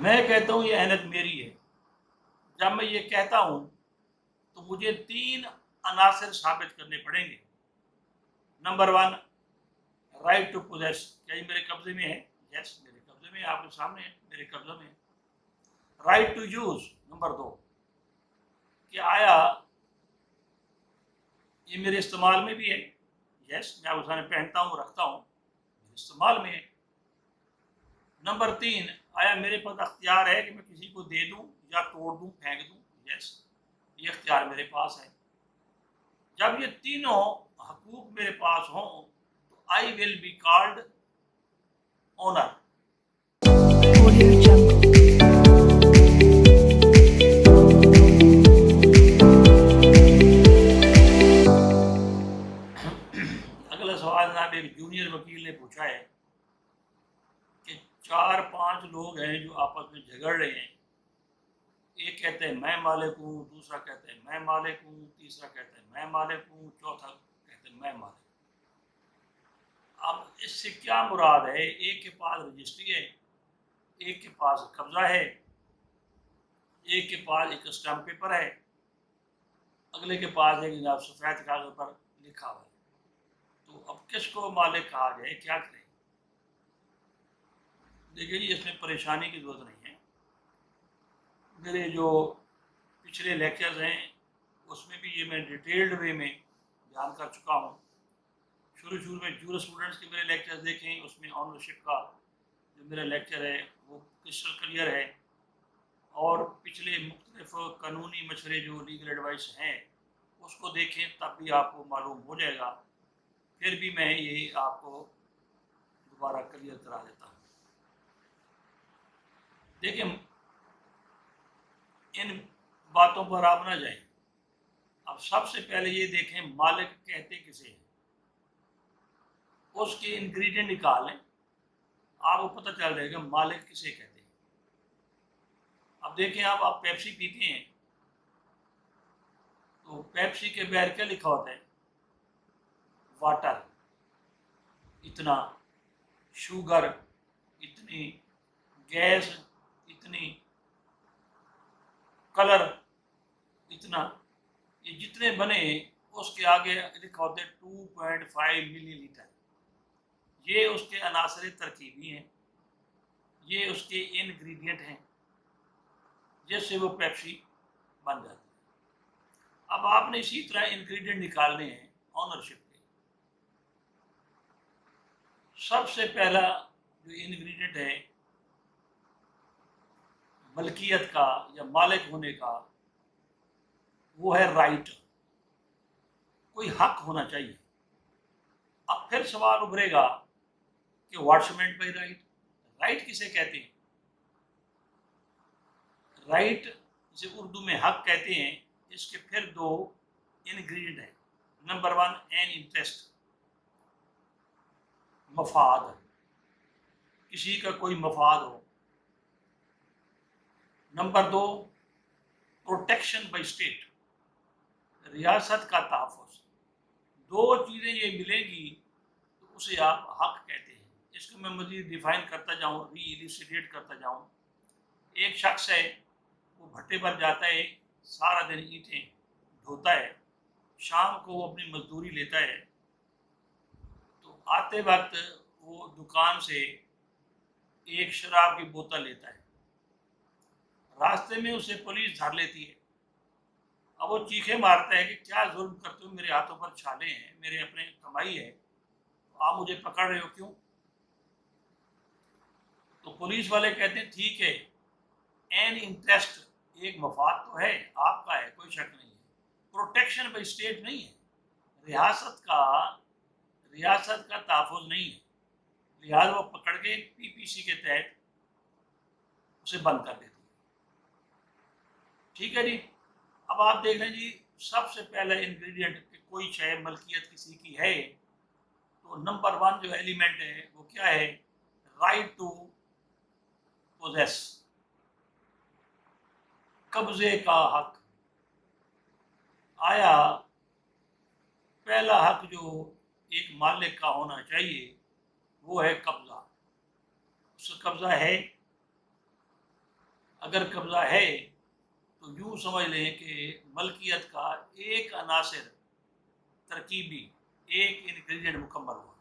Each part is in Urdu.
میں کہتا ہوں یہ اہنت میری ہے. جب میں یہ کہتا ہوں تو مجھے 3 عناصر ثابت کرنے پڑیں گے. نمبر 1، رائٹ ٹو پوزیس. کیا یہ میرے قبضے میں ہے؟ یس میرے قبضے میں ہے، آپ کے سامنے ہے، میرے قبضے میں ہے. Right to use. نمبر 2، کہ آیا یہ میرے استعمال میں بھی ہے؟ یس میں اسے پہنتا ہوں، رکھتا ہوں، میرے استعمال میں ہے. نمبر 3، آیا میرے پاس اختیار ہے کہ میں کسی کو دے دوں یا توڑ دوں، پھینک دوں؟ یس یہ اختیار میرے پاس ہے. جب یہ تینوں حقوق میرے پاس ہوں تو آئی ول بی کالڈ اونر. اگلا سوال جناب ایک جونیئر وکیل نے پوچھا ہے کہ 4-5 لوگ ہیں جو آپس میں جھگڑ رہے ہیں. ایک کہتے ہیں میں مالک ہوں، دوسرا کہتے ہیں میں مالک ہوں، تیسرا کہتے ہیں میں مالک ہوں، چوتھا کہتے ہیں میں مالک ہوں. اب اس سے کیا مراد ہے؟ ایک کے پاس رجسٹری ہے، ایک کے پاس قبضہ ہے، ایک کے پاس ایک اسٹمپ پیپر ہے، اگلے کے پاس ایک جناب سفید کاغذ پر لکھا ہوا ہے. تو اب کس کو مالک کہا جائے، کیا کریں؟ دیکھیے جی اس میں پریشانی کی ضرورت نہیں ہے. میرے جو پچھلے لیکچرز ہیں اس میں بھی یہ میں ڈیٹیلڈ وے میں بیان کر چکا ہوں. شروع میں جور اسٹوڈنٹس کے میرے لیکچرز دیکھیں، اس میں آنرشپ کا جو میرا لیکچر ہے وہ کرسٹل کلیئر ہے. اور پچھلے مختلف قانونی مشورے جو لیگل ایڈوائس ہیں اس کو دیکھیں، تب بھی آپ کو معلوم ہو جائے گا. پھر بھی میں یہ آپ کو دوبارہ کلیئر کرا دیتا ہوں. دیکھیں ان باتوں پر آپ نہ جائیں. اب سب سے پہلے یہ دیکھیں مالک کہتے کسے ہیں، اس کے انگریڈینٹ نکالیں، آپ کو پتہ چل جائے گا مالک کسے کہتے ہیں. اب دیکھیں آپ پیپسی پیتے ہیں تو پیپسی کے بغیر کیا لکھا ہوتا ہے؟ واٹر، اتنا، شوگر اتنی، گیس اتنی، کلر اتنا. یہ جتنے بنے اس کے آگے لکھا ہوتا ہے 2.5 ملی لیٹر. یہ اس کے عناصر ترکیبی ہیں، یہ اس کے انگریڈینٹ ہیں جس سے وہ پیپسی بن جاتی ہے. اب آپ نے اسی طرح انگریڈینٹ نکالنے ہیں آنرشپ کے. سب سے پہلا جو انگریڈینٹ ہے ملکیت کا یا مالک ہونے کا وہ ہے رائٹ. کوئی حق ہونا چاہیے. اب پھر سوال ابھرے گا کہ what's meant by right. Right کسے کہتے ہیں؟ رائٹ جسے اردو میں حق کہتے ہیں، اس کے پھر 2 انگریڈینٹ ہیں. نمبر 1 این انٹرسٹ، مفاد، کسی کا کوئی مفاد ہو. نمبر 2 پروٹیکشن بائی اسٹیٹ، ریاست کا تحفظ. 2 چیزیں یہ ملیں گی تو اسے آپ حق کہتے ہیں. اس کو میں مزید ڈیفائن کرتا جاؤں، ری ایلیسٹریٹ کرتا جاؤں. ایک شخص ہے وہ بھٹے پر جاتا ہے، سارا دن اینٹیں ڈھوتا ہے، شام کو وہ اپنی مزدوری لیتا ہے. تو آتے وقت وہ دکان سے ایک شراب کی بوتل لیتا ہے. راستے میں اسے پولیس دھر لیتی ہے. اب وہ چیخے مارتا ہے کہ کیا ظلم کرتے ہو، میرے ہاتھوں پر چھالے ہیں، میرے اپنے کمائی ہے، آپ مجھے پکڑ رہے ہو کیوں؟ تو پولیس والے کہتے ہیں ٹھیک ہے، این انٹرسٹ، ایک مفاد تو ہے، آپ کا ہے، کوئی شک نہیں ہے. پروٹیکشن بائی اسٹیٹ نہیں ہے، ریاست کا تحفظ نہیں ہے. لہٰذا وہ پکڑ کے پی سی کے تحت اسے بند کر دیتے ہیں. ٹھیک ہے جی. اب آپ دیکھ لیں جی سب سے پہلا انگریڈینٹ کہ کوئی شے ملکیت کسی کی ہے تو نمبر 1 جو ایلیمنٹ ہے وہ کیا ہے؟ رائٹ ٹو پوزیس، قبضے کا حق. آیا پہلا حق جو ایک مالک کا ہونا چاہیے وہ ہے قبضہ. اس کا قبضہ ہے؟ اگر قبضہ ہے تو یوں سمجھ لیں کہ ملکیت کا ایک عناصر ترکیبی، ایک انگریڈینٹ مکمل ہوا۔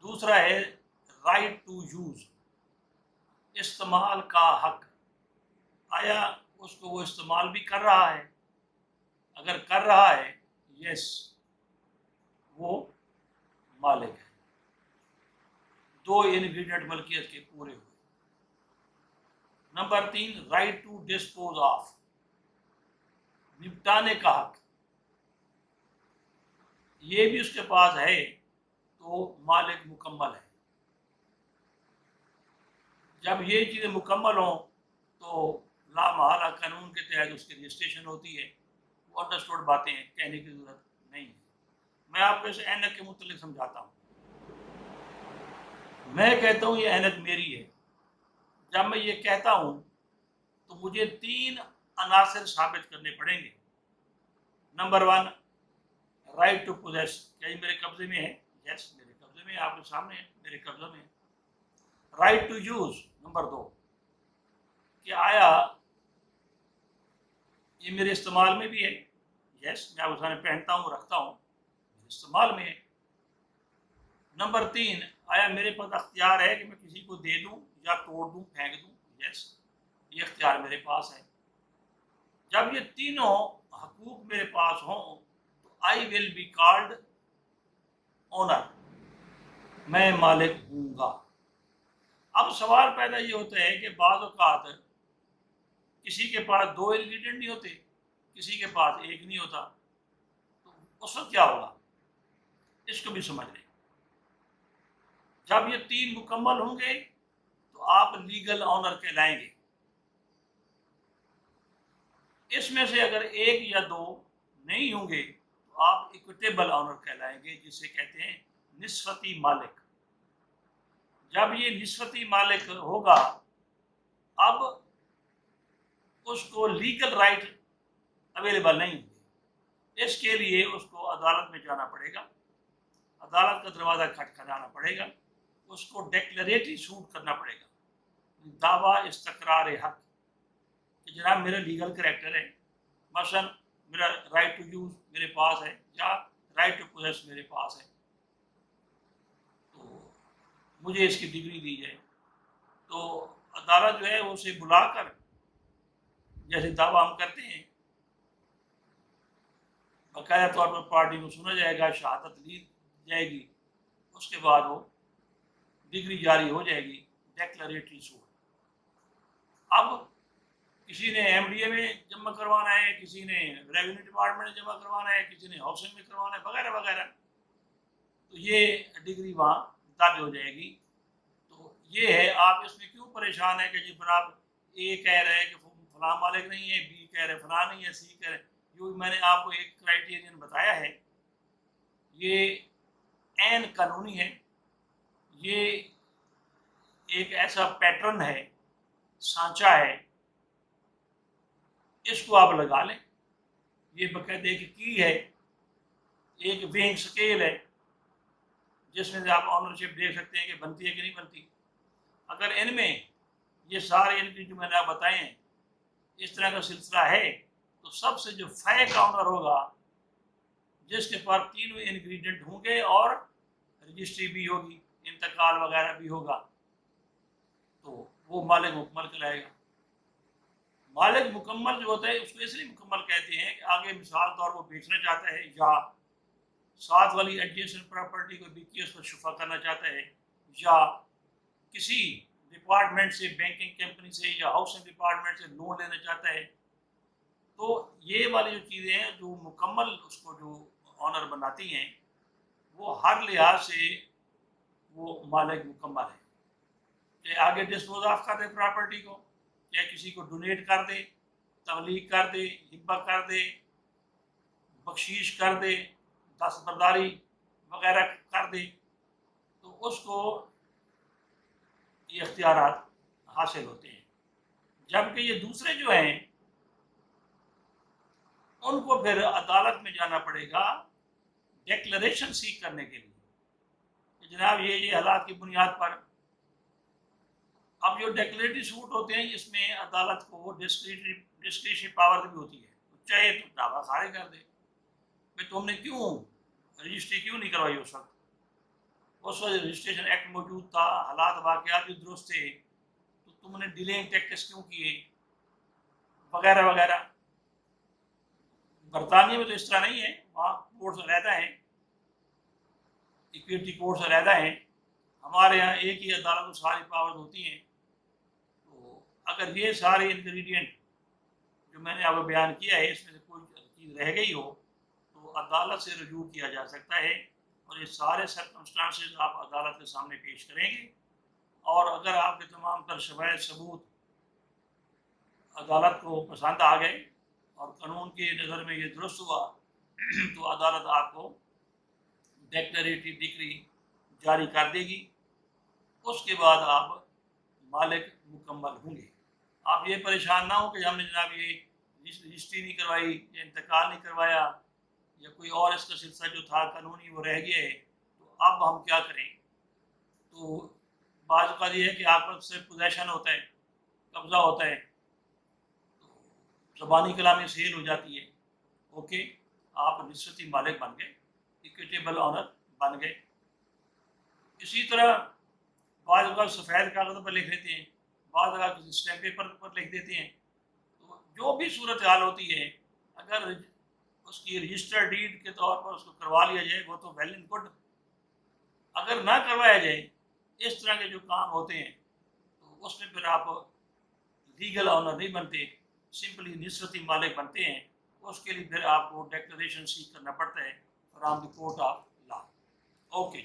دوسرا ہے رائٹ ٹو یوز، استعمال کا حق، آیا اس کو وہ استعمال بھی کر رہا ہے؟ اگر کر رہا ہے، یس، وہ مالک ہے۔ دو انگریڈینٹ ملکیت کے پورے ہوئے۔ Number 3، right to dispose of, نپٹانے کا حق، یہ بھی اس کے پاس ہے تو مالک مکمل ہے۔ جب یہ چیزیں مکمل ہوں تو لا محالہ قانون کے تحت اس کی رجسٹریشن ہوتی ہے۔ وہ انڈرسٹوڈ باتیں ہیں، کہنے کی ضرورت نہیں ہے۔ میں آپ کو اس اینک کے متعلق سمجھاتا ہوں۔ میں کہتا ہوں یہ اینک میری ہے۔ جب میں یہ کہتا ہوں تو مجھے 3 عناصر ثابت کرنے پڑیں گے۔ نمبر 1، رائٹ ٹو پوزیس، کیا یہ میرے قبضے میں ہے؟ یس، میرے قبضے میں ہے، آپ کے سامنے ہے، میرے قبضے میں ہے۔ رائٹ ٹو یوز، نمبر 2، کہ آیا یہ میرے استعمال میں بھی ہے؟ یس، میں آپ اسے پہنتا ہوں، رکھتا ہوں، میرے استعمال میں ہے۔ نمبر 3، آیا میرے پاس اختیار ہے کہ میں کسی کو دے دوں یا توڑ دوں، پھینک دوں؟ یس، یہ اختیار میرے پاس ہے۔ جب یہ تینوں حقوق میرے پاس ہوں تو آئی ول بی کالڈ اونر، میں مالک ہوں گا۔ اب سوال پیدا یہ ہوتا ہے کہ بعض اوقات کسی کے پاس 2 انگریڈینٹ نہیں ہوتے، کسی کے پاس ایک نہیں ہوتا، تو اس وقت کیا ہوگا؟ اس کو بھی سمجھ لیں۔ جب یہ 3 مکمل ہوں گے تو آپ لیگل آنر کہلائیں گے۔ اس میں سے اگر 1 یا 2 نہیں ہوں گے تو آپ ایکویٹیبل آنر کہلائیں گے، جسے کہتے ہیں نسبتی مالک۔ جب یہ نسبتی مالک ہوگا، اب اس کو لیگل رائٹ اویلیبل نہیں ہوگی۔ اس کے لیے اس کو عدالت میں جانا پڑے گا، عدالت کا دروازہ کھٹکھٹانا پڑے گا، اس کو ڈیکلریٹری سوٹ کرنا پڑے گا، دعویٰ استقرار حق، کہ جناب میرا لیگل کریکٹر ہے، مثلا میرا رائٹ ٹو یوز میرے پاس ہے یا رائٹ ٹو پوزیس میرے پاس ہے، تو مجھے اس کی ڈگری دی جائے۔ تو عدالت جو ہے اسے بلا کر، جیسے دعویٰ ہم کرتے ہیں، باقاعدہ طور پر پارٹی کو سنا جائے گا، شہادت لی جائے گی، اس کے بعد وہ ڈگری جاری ہو جائے گی، ڈیکلریٹری سوٹ۔ اب کسی نے ایم ڈی اے میں جمع کروانا ہے، کسی نے ریونیو ڈپارٹمنٹ میں جمع کروانا ہے، کسی نے ہاؤسنگ میں کروانا ہے، وغیرہ وغیرہ، تو یہ ڈگری وہاں درج ہو جائے گی۔ تو یہ ہے، آپ اس میں کیوں پریشان ہیں کہ جی جناب اے کہہ رہے ہیں کہ فلاں مالک نہیں ہے، بی کہہ رہے فلاں نہیں ہے، سی کہہ رہے، جو میں نے آپ کو ایک کرائٹیرین بتایا ہے، یہ عین قانونی ہے، یہ ایک ایسا پیٹرن ہے، سانچہ ہے، اس کو آپ لگا لیں۔ یہ باقاعدہ ایک کی ہے، ایک ویئنگ سکیل ہے، جس میں سے آپ آنرشپ دیکھ سکتے ہیں کہ بنتی ہے کہ نہیں بنتی۔ اگر ان میں یہ سارے ان کی جو میں نے آپ بتائے ہیں اس طرح کا سلسلہ ہے، تو سب سے جو فیک آنر ہوگا، جس کے پاس 3 انگریڈینٹ ہوں گے اور رجسٹری بھی ہوگی، انتقال وغیرہ بھی ہوگا، تو وہ مالک مکمل کہلائے گا۔ مالک مکمل جو ہوتا ہے اس کو اس لیے مکمل کہتے ہیں کہ آگے مثال طور پر بیچنا چاہتا ہے، یا ساتھ والی ایڈجسٹنٹ پراپرٹی کو بیچ کے اس کو شفا کرنا چاہتا ہے، یا کسی ڈپارٹمنٹ سے، بینکنگ کمپنی سے یا ہاؤسنگ ڈپارٹمنٹ سے لون لینا چاہتا ہے، تو یہ والی جو چیزیں ہیں جو مکمل اس کو جو آنر بناتی ہیں، وہ ہر لحاظ سے وہ مالک مکمل ہے۔ کہ آگے ڈسپوز آف کر دے پراپرٹی کو، یا کسی کو ڈونیٹ کر دے، تبلیغ کر دے، ہبہ کر دے، بخشیش کر دے، دستبرداری وغیرہ کر دے، تو اس کو یہ اختیارات حاصل ہوتے ہیں۔ جبکہ یہ دوسرے جو ہیں ان کو پھر عدالت میں جانا پڑے گا ڈیکلریشن سیک کرنے کے لیے کہ جناب یہ حالات کی بنیاد پر اب جو ڈیکلریٹری سوٹ ہوتے ہیں اس میں عدالت کو ڈسکریشنری پاور بھی ہوتی ہے، چاہے تو دعویٰ خارج کر دے، بھائی تم نے کیوں رجسٹری کیوں نہیں کروائی اس وقت رجسٹریشن ایکٹ موجود تھا، حالات واقعات بھی درست تھے، تو تم نے ڈیلنگ ٹیکٹس کیوں کیے وغیرہ وغیرہ۔ برطانیہ میں تو اس طرح نہیں ہے، وہاں کورٹس علیحدہ ہیں، ایکویٹی کورٹس علیحدہ ہیں، ہمارے یہاں ایک ہی عدالت میں ساری پاورز ہوتی ہیں۔ تو اگر یہ سارے انگریڈینٹ جو میں نے آپ کو بیان کیا ہے اس میں سے کوئی چیز رہ گئی ہو تو عدالت سے رجوع کیا جا سکتا ہے، اور یہ سارے سرکمسٹانسز آپ عدالت کے سامنے پیش کریں گے، اور اگر آپ کے تمام تر شواہد ثبوت عدالت کو پسند آ گئے اور قانون کی نظر میں یہ درست ہوا تو عدالت آپ کو ڈیکلریٹری ڈگری جاری کر دے گی، اس کے بعد آپ مالک مکمل ہوں گے۔ آپ یہ پریشان نہ ہو کہ ہم نے جناب یہ رجسٹری نہیں کروائی یا انتقال نہیں کروایا یا کوئی اور اس کا سلسلہ جو تھا قانونی وہ رہ گیا ہے، تو اب ہم کیا کریں۔ تو بعض اوقات یہ ہے کہ آپ کا صرف پوزیشن ہوتا ہے، قبضہ ہوتا ہے، تو زبانی کلامی سیل ہو جاتی ہے، اوکے آپ نسبتی مالک بن گئے، ایکویٹیبل آنر بن گئے۔ اسی طرح بعض اوقات سفید کاغذ پر لکھ لیتے ہیں، بعض اوقات کسی اسٹیمپ پیپر پر لکھ دیتے ہیں، تو جو بھی صورتحال ہوتی ہے اگر اس کی رجسٹر ڈیڈ کے طور پر اس کو کروا لیا جائے وہ تو ویل اینڈ گڈ، اگر نہ کروایا جائے اس طرح کے جو کام ہوتے ہیں تو اس میں پھر آپ لیگل آنر نہیں بنتے، سمپلی نسبتی مالک بنتے ہیں، اس کے لیے پھر آپ کو ڈیکلریشن سیک کرنا پڑتا ہے from the court of law. Okay.